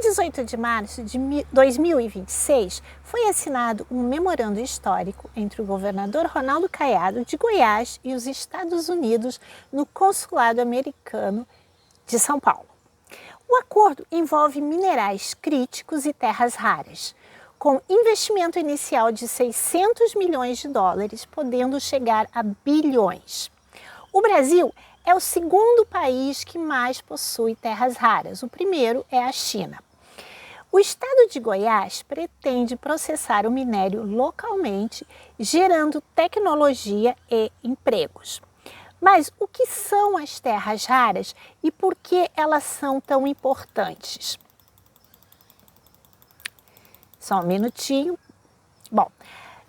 18 de março de 2026, foi assinado um memorando histórico entre o governador Ronaldo Caiado, de Goiás, e os Estados Unidos no Consulado Americano de São Paulo. O acordo envolve minerais críticos e terras raras, com investimento inicial de 600 milhões de dólares, podendo chegar a bilhões. O Brasil é o segundo país que mais possui terras raras. O primeiro é a China. O estado de Goiás pretende processar o minério localmente, gerando tecnologia e empregos. Mas o que são as terras raras e por que elas são tão importantes? Só um minutinho. Bom,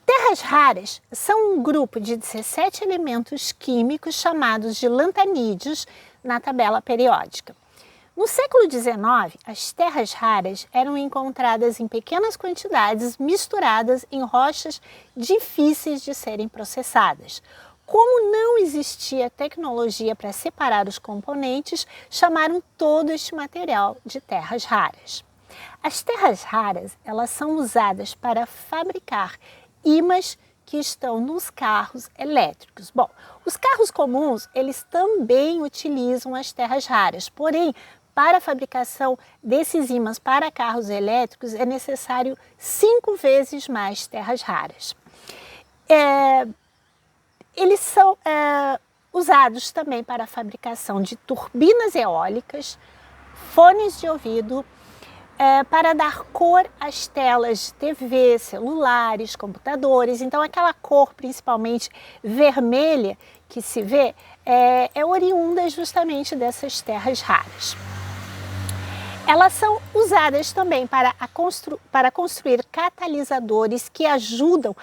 terras raras são um grupo de 17 elementos químicos chamados de lantanídeos na tabela periódica. No século XIX, as terras raras eram encontradas em pequenas quantidades misturadas em rochas difíceis de serem processadas. Como não existia tecnologia para separar os componentes, chamaram todo este material de terras raras. As terras raras, elas são usadas para fabricar ímãs que estão nos carros elétricos. Bom, os carros comuns, eles também utilizam as terras raras, porém, para a fabricação desses ímãs para carros elétricos é necessário 5 vezes mais terras raras. Eles são usados também para a fabricação de turbinas eólicas, fones de ouvido, para dar cor às telas de TV, celulares, computadores. Então, aquela cor principalmente vermelha que se vê é oriunda justamente dessas terras raras. Elas são usadas também para construir catalisadores que ajudam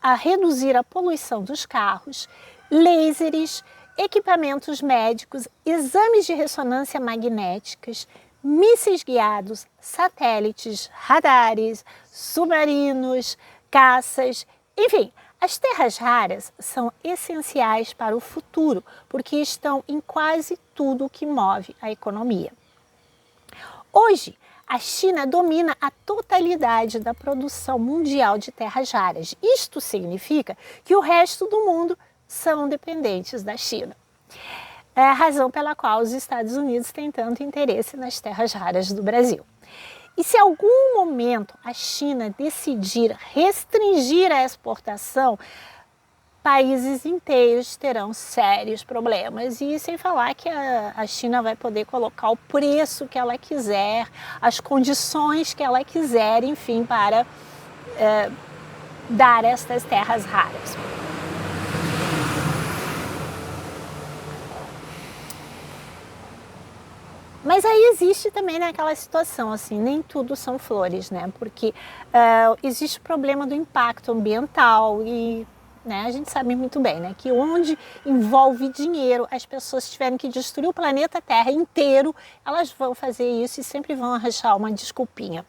a reduzir a poluição dos carros, lasers, equipamentos médicos, exames de ressonância magnéticas, mísseis guiados, satélites, radares, submarinos, caças, enfim. As terras raras são essenciais para o futuro, porque estão em quase tudo que move a economia. Hoje, a China domina a totalidade da produção mundial de terras raras. Isto significa que o resto do mundo são dependentes da China. É a razão pela qual os Estados Unidos têm tanto interesse nas terras raras do Brasil. E se em algum momento a China decidir restringir a exportação, países inteiros terão sérios problemas, e sem falar que a China vai poder colocar o preço que ela quiser, as condições que ela quiser, enfim, para dar estas terras raras. Mas aí existe também aquela situação, assim, nem tudo são flores, né? Porque existe o problema do impacto ambiental e a gente sabe muito bem, né, que onde envolve dinheiro, as pessoas tiverem que destruir o planeta Terra inteiro, elas vão fazer isso e sempre vão arranjar uma desculpinha.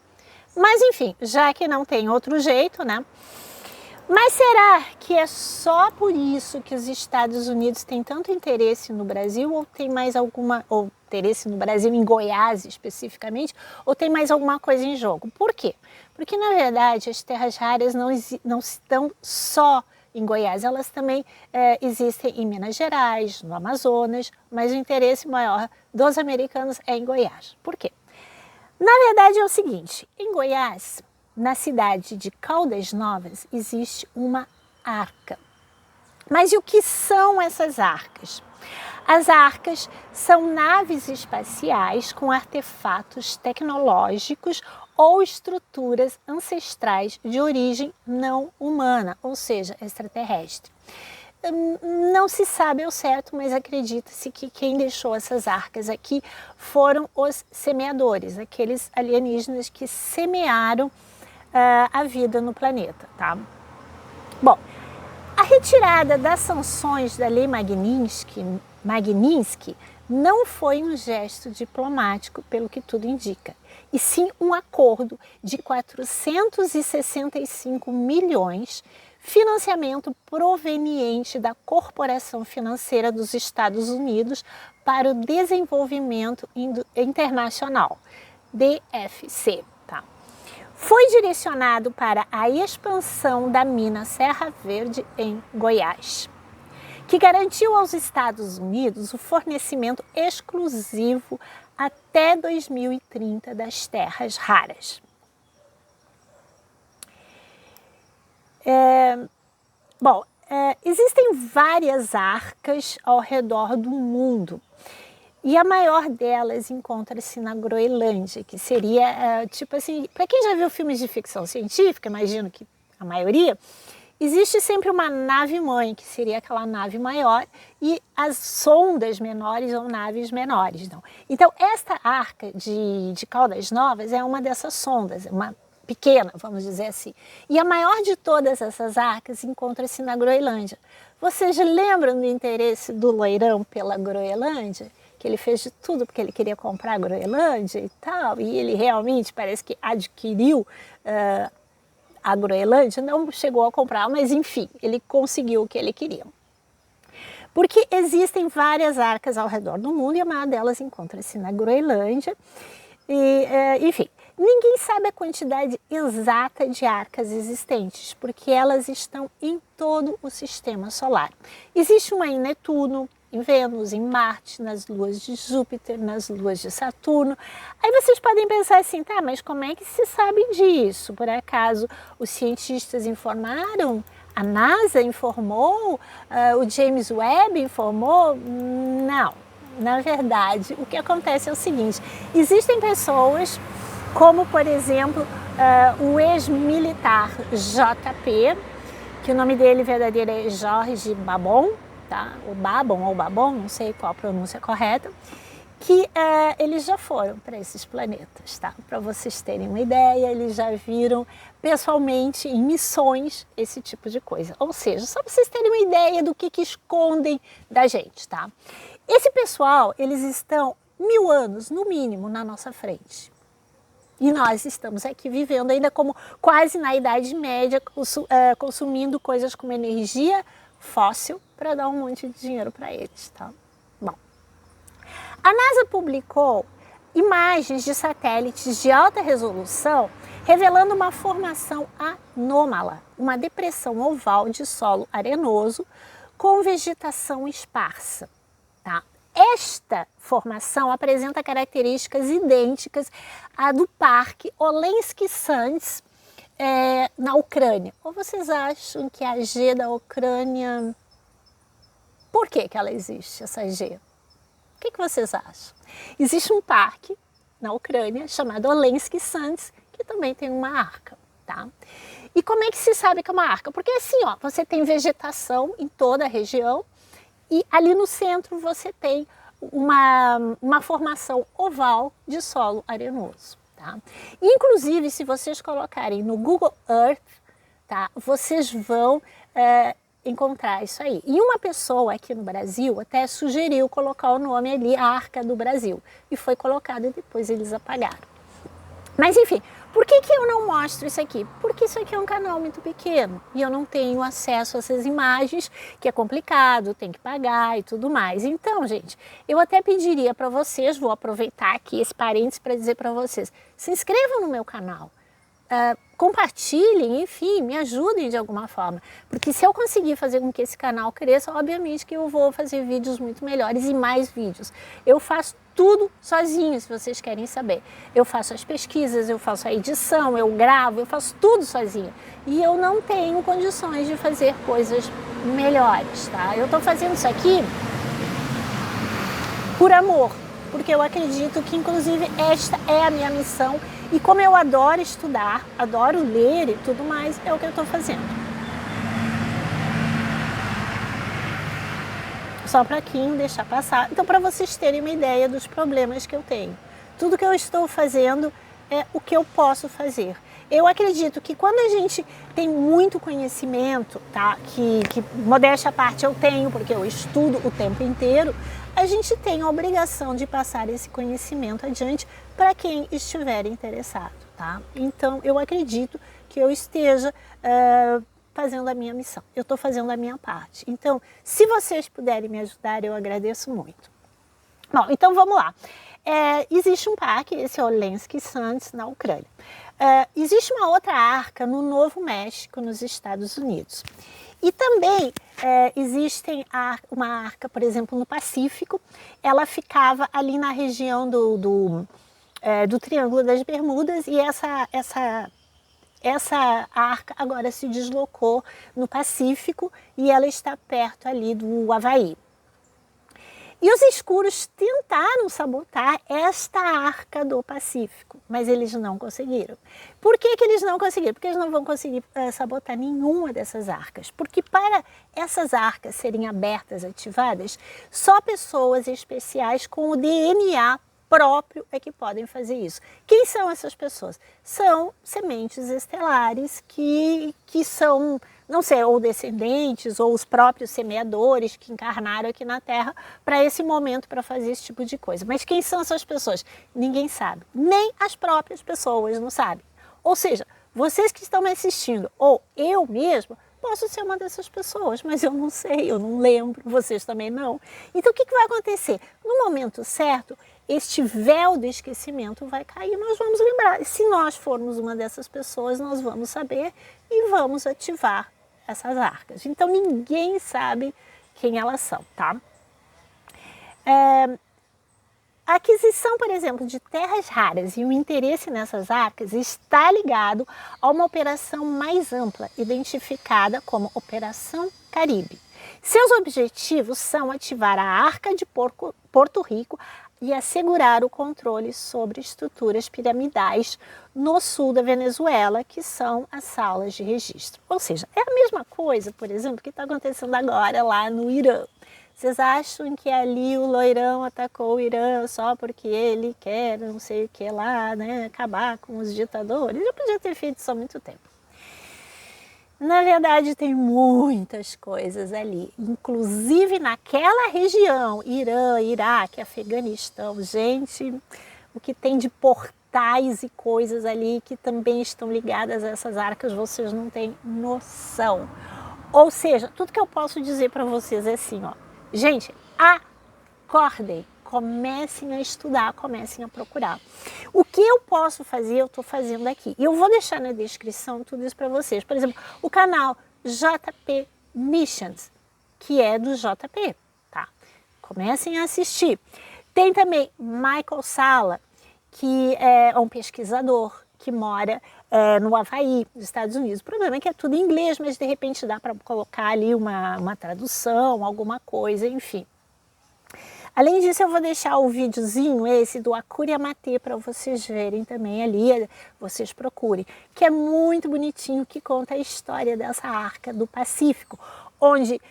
Mas enfim, já que não tem outro jeito, né? Mas será que é só por isso que os Estados Unidos têm tanto interesse no Brasil, ou tem mais ou interesse no Brasil, em Goiás especificamente, ou tem mais alguma coisa em jogo? Por quê? Porque na verdade as terras raras não estão só em Goiás, elas também existem em Minas Gerais, no Amazonas, mas o interesse maior dos americanos é em Goiás. Por quê? Na verdade é o seguinte, em Goiás, na cidade de Caldas Novas, existe uma arca. Mas e o que são essas arcas? As arcas são naves espaciais com artefatos tecnológicos ou estruturas ancestrais de origem não humana, ou seja, extraterrestre. Não se sabe ao certo, mas acredita-se que quem deixou essas arcas aqui foram os semeadores, aqueles alienígenas que semearam a vida no planeta, tá? Bom, a retirada das sanções da Lei Magnitsky não foi um gesto diplomático, pelo que tudo indica, e sim um acordo de 465 milhões, financiamento proveniente da Corporação Financeira dos Estados Unidos para o Desenvolvimento Internacional. DFC. Tá? Foi direcionado para a expansão da mina Serra Verde em Goiás, que garantiu aos Estados Unidos o fornecimento exclusivo até 2030 das terras raras. Existem várias arcas ao redor do mundo e a maior delas encontra-se na Groenlândia, que seria tipo assim, para quem já viu filmes de ficção científica, imagino que a maioria, existe sempre uma nave-mãe, que seria aquela nave maior, e as sondas menores ou naves menores. Não. Então, esta arca de Caldas Novas é uma dessas sondas, uma pequena, vamos dizer assim. E a maior de todas essas arcas encontra-se na Groenlândia. Vocês lembram do interesse do loirão pela Groenlândia? Que ele fez de tudo porque ele queria comprar a Groenlândia e tal, e ele realmente parece que adquiriu a Groenlândia, não chegou a comprar, mas enfim, ele conseguiu o que ele queria. Porque existem várias arcas ao redor do mundo e a maior delas encontra-se na Groenlândia. E, enfim, ninguém sabe a quantidade exata de arcas existentes, porque elas estão em todo o sistema solar. Existe uma em Netuno, em Vênus, em Marte, nas luas de Júpiter, nas luas de Saturno. Aí vocês podem pensar assim, tá, mas como é que se sabe disso? Por acaso os cientistas informaram? A NASA informou? O James Webb informou? Não. Na verdade, o que acontece é o seguinte, existem pessoas como, por exemplo, o ex-militar JP, que o nome dele verdadeiro é Jorge Babon, tá? O Babon ou Babon, não sei qual a pronúncia correta, que eles já foram para esses planetas, tá? Para vocês terem uma ideia, eles já viram pessoalmente em missões esse tipo de coisa. Ou seja, só para vocês terem uma ideia do que escondem da gente, tá? Esse pessoal, eles estão 1000 anos, no mínimo, na nossa frente. E nós estamos aqui vivendo ainda como quase na Idade Média, consumindo coisas como energia fóssil para dar um monte de dinheiro para eles, tá? Bom, a NASA publicou imagens de satélites de alta resolução revelando uma formação anômala, uma depressão oval de solo arenoso com vegetação esparsa, tá? Esta formação apresenta características idênticas à do Parque Olenski Sands, na Ucrânia. Ou vocês acham que a G da Ucrânia... Por que ela existe, essa G? O que vocês acham? Existe um parque na Ucrânia chamado Olenski Sands, que também tem uma arca, tá? E como é que se sabe que é uma arca? Porque assim, ó, você tem vegetação em toda a região e ali no centro você tem uma formação oval de solo arenoso. Tá? Inclusive, se vocês colocarem no Google Earth, tá, vocês vão encontrar isso aí. E uma pessoa aqui no Brasil até sugeriu colocar o nome ali, a Arca do Brasil. E foi colocado e depois eles apagaram. Mas enfim, por que eu não mostro isso aqui? Porque isso aqui é um canal muito pequeno e eu não tenho acesso a essas imagens, que é complicado, tem que pagar e tudo mais. Então, gente, eu até pediria para vocês, vou aproveitar aqui esse parênteses para dizer para vocês, se inscrevam no meu canal, compartilhem, enfim, me ajudem de alguma forma. Porque se eu conseguir fazer com que esse canal cresça, obviamente que eu vou fazer vídeos muito melhores e mais vídeos. Eu faço tudo sozinho, se vocês querem saber. Eu faço as pesquisas, eu faço a edição, eu gravo, eu faço tudo sozinho. E eu não tenho condições de fazer coisas melhores, tá? Eu tô fazendo isso aqui por amor, porque eu acredito que, inclusive, esta é a minha missão. E como eu adoro estudar, adoro ler e tudo mais, é o que eu estou fazendo. Só para aqui deixar passar. Então, para vocês terem uma ideia dos problemas que eu tenho. Tudo que eu estou fazendo é o que eu posso fazer. Eu acredito que quando a gente tem muito conhecimento, tá? Que modéstia à parte eu tenho, porque eu estudo o tempo inteiro, a gente tem a obrigação de passar esse conhecimento adiante para quem estiver interessado, tá? Então, eu acredito que eu esteja fazendo a minha missão, eu estou fazendo a minha parte. Então, se vocês puderem me ajudar, eu agradeço muito. Bom, então vamos lá. existe um parque, esse é o Lenski Sands, na Ucrânia. Existe uma outra arca no Novo México, nos Estados Unidos. E também existe uma arca, por exemplo, no Pacífico. Ela ficava ali na região do Triângulo das Bermudas, e essa arca agora se deslocou no Pacífico e ela está perto ali do Havaí. E os escuros tentaram sabotar esta arca do Pacífico, mas eles não conseguiram. Por que eles não conseguiram? Porque eles não vão conseguir sabotar nenhuma dessas arcas. Porque para essas arcas serem abertas, ativadas, só pessoas especiais com o DNA próprio é que podem fazer isso. Quem são essas pessoas? São sementes estelares que são, não sei, ou descendentes, ou os próprios semeadores que encarnaram aqui na Terra para esse momento, para fazer esse tipo de coisa. Mas quem são essas pessoas? Ninguém sabe. Nem as próprias pessoas não sabem. Ou seja, vocês que estão me assistindo, ou eu mesma, posso ser uma dessas pessoas, mas eu não sei, eu não lembro, vocês também não. Então o que vai acontecer? No momento certo, este véu do esquecimento vai cair, nós vamos lembrar. Se nós formos uma dessas pessoas, nós vamos saber e vamos ativar essas arcas. Então ninguém sabe quem elas são, tá? A aquisição, por exemplo, de terras raras e o interesse nessas arcas está ligado a uma operação mais ampla, identificada como Operação Caribe. Seus objetivos são ativar a Arca de Porto Rico e assegurar o controle sobre estruturas piramidais no sul da Venezuela, que são as salas de registro. Ou seja, é a mesma coisa, por exemplo, que está acontecendo agora lá no Irã. Vocês acham que ali o loirão atacou o Irã só porque ele quer não sei o que lá, né, acabar com os ditadores? Eu podia ter feito isso há muito tempo. Na verdade, tem muitas coisas ali, inclusive naquela região, Irã, Iraque, Afeganistão. Gente, o que tem de portais e coisas ali que também estão ligadas a essas arcas, vocês não têm noção. Ou seja, tudo que eu posso dizer para vocês é assim, ó, gente, acordem, comecem a estudar, comecem a procurar. O que eu posso fazer, eu estou fazendo aqui. E eu vou deixar na descrição tudo isso para vocês. Por exemplo, o canal JP Missions, que é do JP, tá? Comecem a assistir. Tem também Michael Salla, que é um pesquisador que mora no Havaí, nos Estados Unidos. O problema é que é tudo em inglês, mas de repente dá para colocar ali uma tradução, alguma coisa, enfim. Além disso, eu vou deixar o videozinho esse do Akuriya Mate para vocês verem também ali, vocês procurem, que é muito bonitinho, que conta a história dessa arca do Pacífico, onde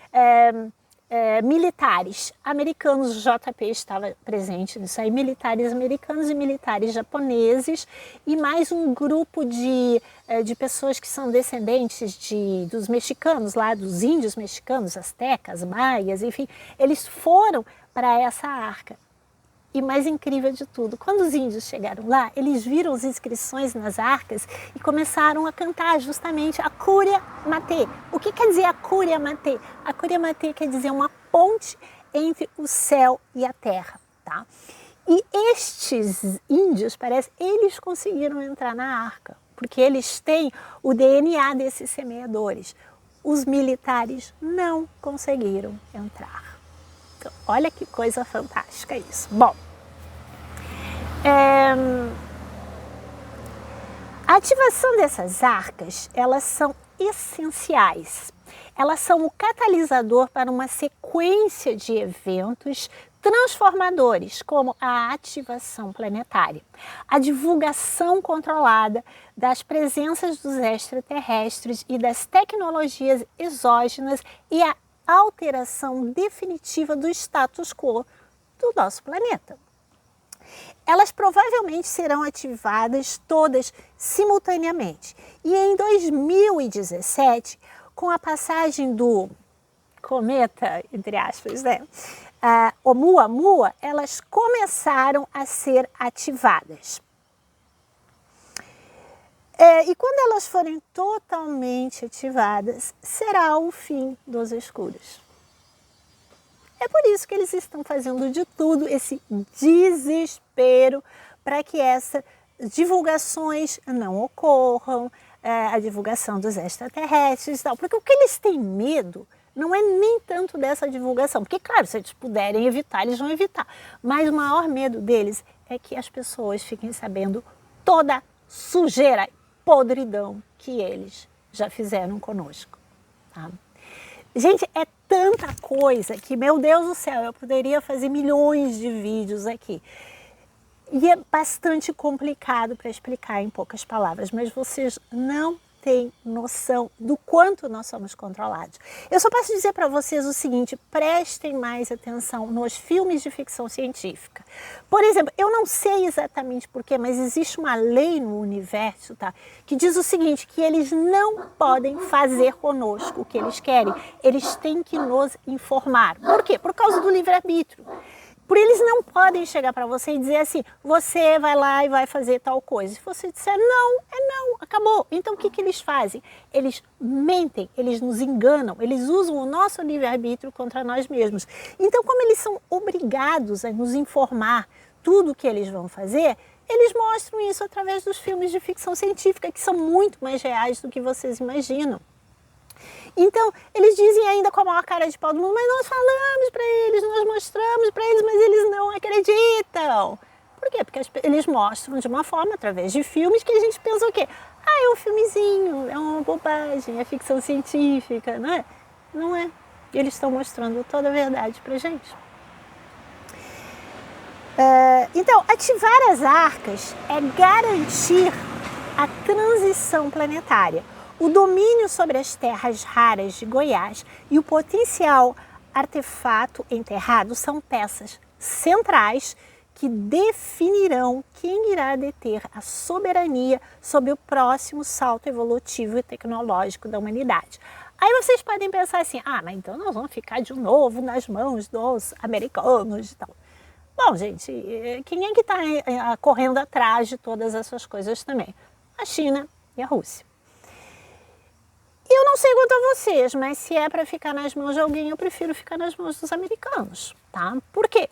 militares americanos, o JP estava presente nisso aí, militares americanos e militares japoneses, e mais um grupo de pessoas que são descendentes dos mexicanos lá, dos índios mexicanos, astecas, maias, enfim, eles foram para essa arca. E mais incrível de tudo, quando os índios chegaram lá, eles viram as inscrições nas arcas e começaram a cantar justamente Akuriya Mate. O que quer dizer Akuriya Mate? Akuriya Mate quer dizer uma ponte entre o céu e a terra, tá? E estes índios, parece, eles conseguiram entrar na arca, porque eles têm o DNA desses semeadores. Os militares não conseguiram entrar. Então, olha que coisa fantástica isso. Bom, a ativação dessas arcas, elas são essenciais. Elas são o catalisador para uma sequência de eventos transformadores, como a ativação planetária, a divulgação controlada das presenças dos extraterrestres e das tecnologias exógenas e a alteração definitiva do status quo do nosso planeta. Elas provavelmente serão ativadas todas simultaneamente. E em 2017, com a passagem do cometa, entre aspas, né, Oumuamua, elas começaram a ser ativadas. E quando elas forem totalmente ativadas, será o fim dos escuros. É por isso que eles estão fazendo de tudo, esse desespero, para que essas divulgações não ocorram, a divulgação dos extraterrestres e tal. Porque o que eles têm medo não é nem tanto dessa divulgação, porque, claro, se eles puderem evitar, eles vão evitar. Mas o maior medo deles é que as pessoas fiquem sabendo toda a sujeira e podridão que eles já fizeram conosco. Tá? Gente, é tanta coisa que, meu Deus do céu, eu poderia fazer milhões de vídeos aqui. E é bastante complicado para explicar em poucas palavras, mas vocês não têm noção do quanto nós somos controlados. Eu só posso dizer para vocês o seguinte: prestem mais atenção nos filmes de ficção científica. Por exemplo, eu não sei exatamente porquê, mas existe uma lei no universo, tá, que diz o seguinte, que eles não podem fazer conosco o que eles querem. Eles têm que nos informar. Por quê? Por causa do livre-arbítrio. Por eles não podem chegar para você e dizer assim, você vai lá e vai fazer tal coisa. Se você disser não, é não, acabou. Então o que eles fazem? Eles mentem, eles nos enganam, eles usam o nosso livre-arbítrio contra nós mesmos. Então, como eles são obrigados a nos informar tudo o que eles vão fazer, eles mostram isso através dos filmes de ficção científica, que são muito mais reais do que vocês imaginam. Então, eles dizem ainda com a maior cara de pau do mundo, mas nós falamos para eles, nós mostramos para eles, mas eles não acreditam. Por quê? Porque eles mostram de uma forma, através de filmes, que a gente pensa o quê? Ah, é um filmezinho, é uma bobagem, é ficção científica, não é? Não é. Eles estão mostrando toda a verdade para a gente. Então, ativar as arcas é garantir a transição planetária, o domínio sobre as terras raras de Goiás e o potencial artefato enterrado são peças centrais que definirão quem irá deter a soberania sobre o próximo salto evolutivo e tecnológico da humanidade. Aí vocês podem pensar assim, mas então nós vamos ficar de novo nas mãos dos americanos e tal. Bom, gente, quem é que está correndo atrás de todas essas coisas também? A China e a Rússia. Eu não sei quanto a vocês, mas se é para ficar nas mãos de alguém, eu prefiro ficar nas mãos dos americanos, tá? Por quê?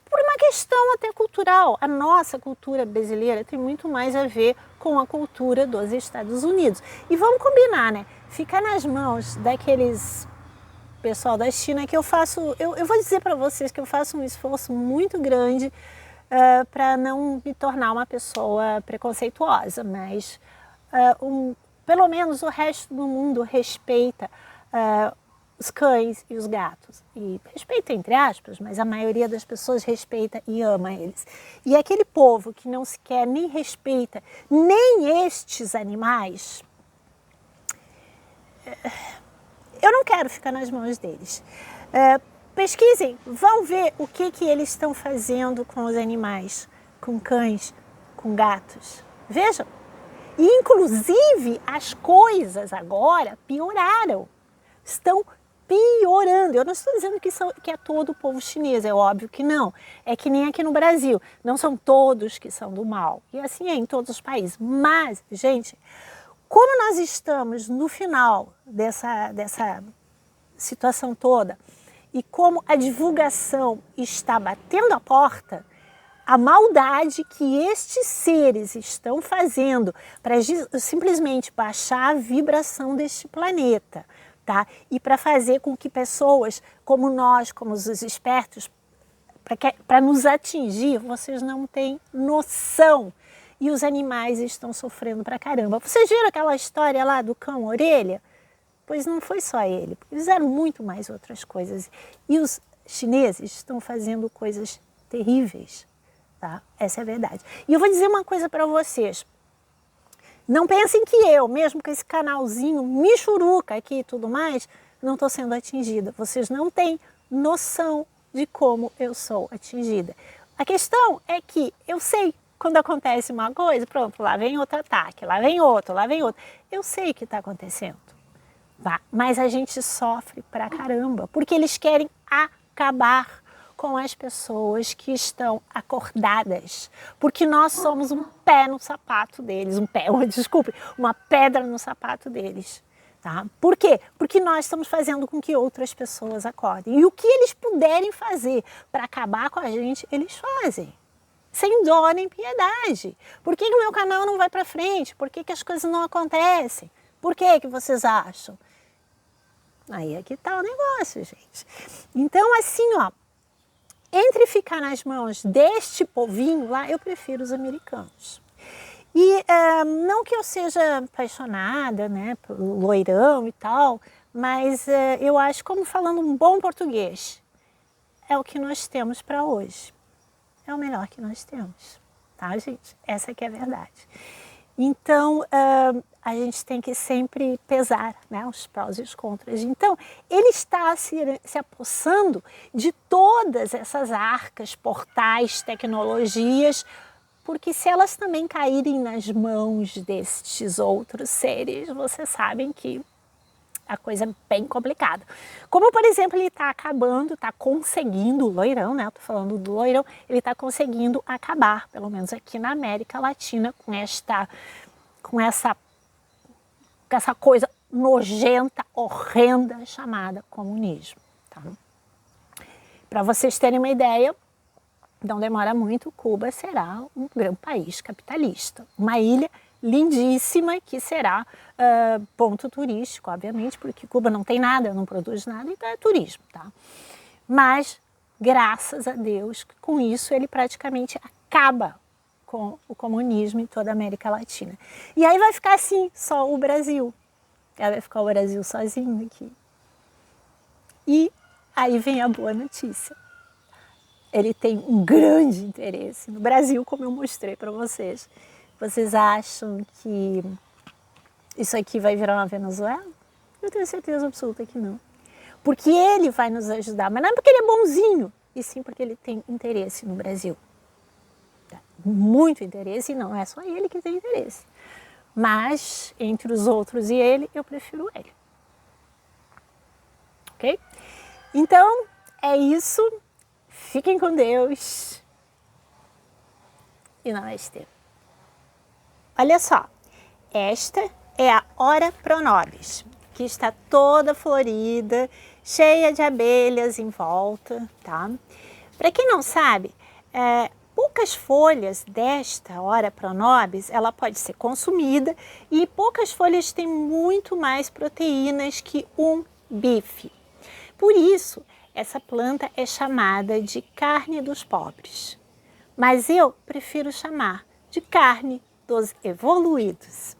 Por uma questão até cultural. A nossa cultura brasileira tem muito mais a ver com a cultura dos Estados Unidos. E vamos combinar, né? Ficar nas mãos daqueles pessoal da China que eu faço... Eu vou dizer para vocês que eu faço um esforço muito grande para não me tornar uma pessoa preconceituosa, mas... pelo menos o resto do mundo respeita os cães e os gatos. E respeita entre aspas, mas a maioria das pessoas respeita e ama eles. E aquele povo que não sequer nem respeita nem estes animais, eu não quero ficar nas mãos deles. Pesquisem, vão ver o que eles estão fazendo com os animais, com cães, com gatos. Vejam. E, inclusive, as coisas agora pioraram, estão piorando. Eu não estou dizendo que é todo o povo chinês, é óbvio que não. É que nem aqui no Brasil, não são todos que são do mal. E assim é em todos os países. Mas, gente, como nós estamos no final dessa situação toda e como a divulgação está batendo a porta, a maldade que estes seres estão fazendo para simplesmente baixar a vibração deste planeta, tá? E para fazer com que pessoas como nós, como os espertos, para nos atingir, vocês não têm noção. E os animais estão sofrendo pra caramba. Vocês viram aquela história lá do cão orelha? Pois não foi só ele, porque fizeram muito mais outras coisas. E os chineses estão fazendo coisas terríveis. Tá? Essa é a verdade. E eu vou dizer uma coisa para vocês. Não pensem que eu, mesmo com esse canalzinho michuruca aqui e tudo mais, não estou sendo atingida. Vocês não têm noção de como eu sou atingida. A questão é que eu sei quando acontece uma coisa, pronto, lá vem outro ataque, lá vem outro, lá vem outro. Eu sei o que está acontecendo. Tá? Mas a gente sofre pra caramba, porque eles querem acabar com as pessoas que estão acordadas, porque nós somos um pé no sapato deles, uma pedra no sapato deles. Tá? Por quê? Porque nós estamos fazendo com que outras pessoas acordem. E o que eles puderem fazer para acabar com a gente, eles fazem. Sem dó nem piedade. Por que o meu canal não vai para frente? Por que as coisas não acontecem? Por que vocês acham? Aí é que está o negócio, gente. Então, assim, ó, entre ficar nas mãos deste povinho lá, eu prefiro os americanos. E não que eu seja apaixonada, né, pelo loirão e tal, mas eu acho, como falando um bom português, é o que nós temos para hoje. É o melhor que nós temos, tá, gente? Essa que é a verdade. Então, a gente tem que sempre pesar, né, os prós e os contras. Então, ele está se apossando de todas essas arcas, portais, tecnologias, porque se elas também caírem nas mãos destes outros seres, vocês sabem que a coisa é bem complicada. Como, por exemplo, ele está acabando, está conseguindo, o loirão, né? Estou falando do loirão, ele está conseguindo acabar, pelo menos aqui na América Latina, com essa coisa nojenta, horrenda, chamada comunismo. Tá? Para vocês terem uma ideia, não demora muito, Cuba será um grande país capitalista. Uma ilha lindíssima que será ponto turístico, obviamente, porque Cuba não tem nada, não produz nada, então é turismo, tá? Mas, graças a Deus, com isso ele praticamente acaba com o comunismo em toda a América Latina. E aí vai ficar assim, só o Brasil. Aí vai ficar o Brasil sozinho aqui. E aí vem a boa notícia. Ele tem um grande interesse no Brasil, como eu mostrei para vocês. Vocês acham que isso aqui vai virar uma Venezuela? Eu tenho certeza absoluta que não. Porque ele vai nos ajudar, mas não é porque ele é bonzinho, e sim porque ele tem interesse no Brasil. Muito interesse, e não é só ele que tem interesse. Mas, entre os outros e ele, eu prefiro ele. Ok? Então, é isso. Fiquem com Deus. E namastê. Olha só, esta é a Hora Pronobis, que está toda florida, cheia de abelhas em volta, tá? Para quem não sabe, poucas folhas desta Hora Pronobis, ela pode ser consumida e poucas folhas têm muito mais proteínas que um bife. Por isso, essa planta é chamada de carne dos pobres. Mas eu prefiro chamar de carne dos evoluídos.